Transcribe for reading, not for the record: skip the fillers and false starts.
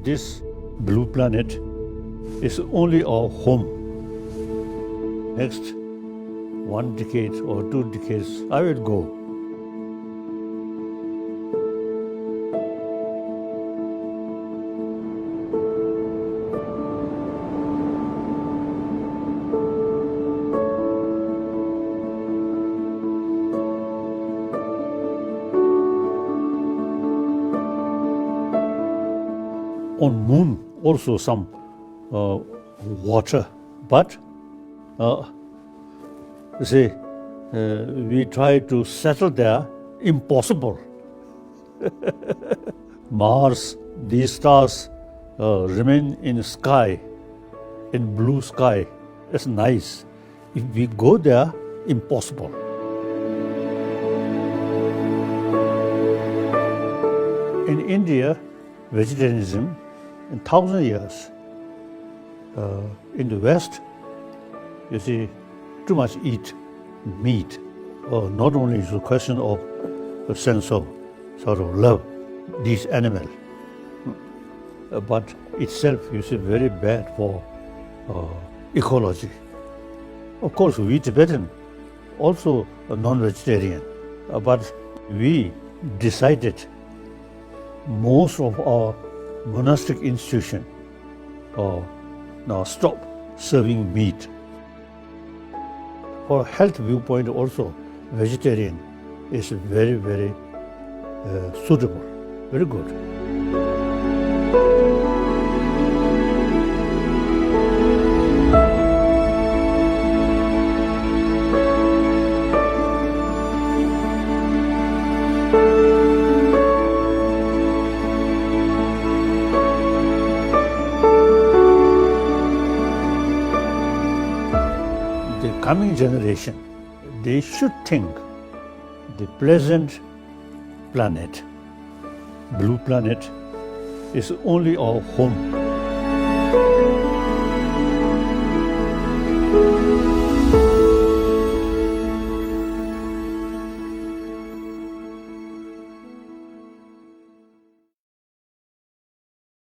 this blue planet is only our home. Next 1 decade or 2 decades, I will go. On moon also some water, but we try to settle there, impossible. Mars, these stars remain in sky, in blue sky. It's nice. If we go there, impossible. In India, vegetarianism in 1,000 years. In the West, you see, too much eat meat. Not only is it a question of a sense of sort of love these animals, but itself, you see, very bad for ecology. Of course, we Tibetan also a non-vegetarian, but we decided most of our monastic institution now stop serving meat. For health viewpoint also, vegetarian is very, very suitable, very good. The coming generation, they should think the present planet, blue planet, is only our home.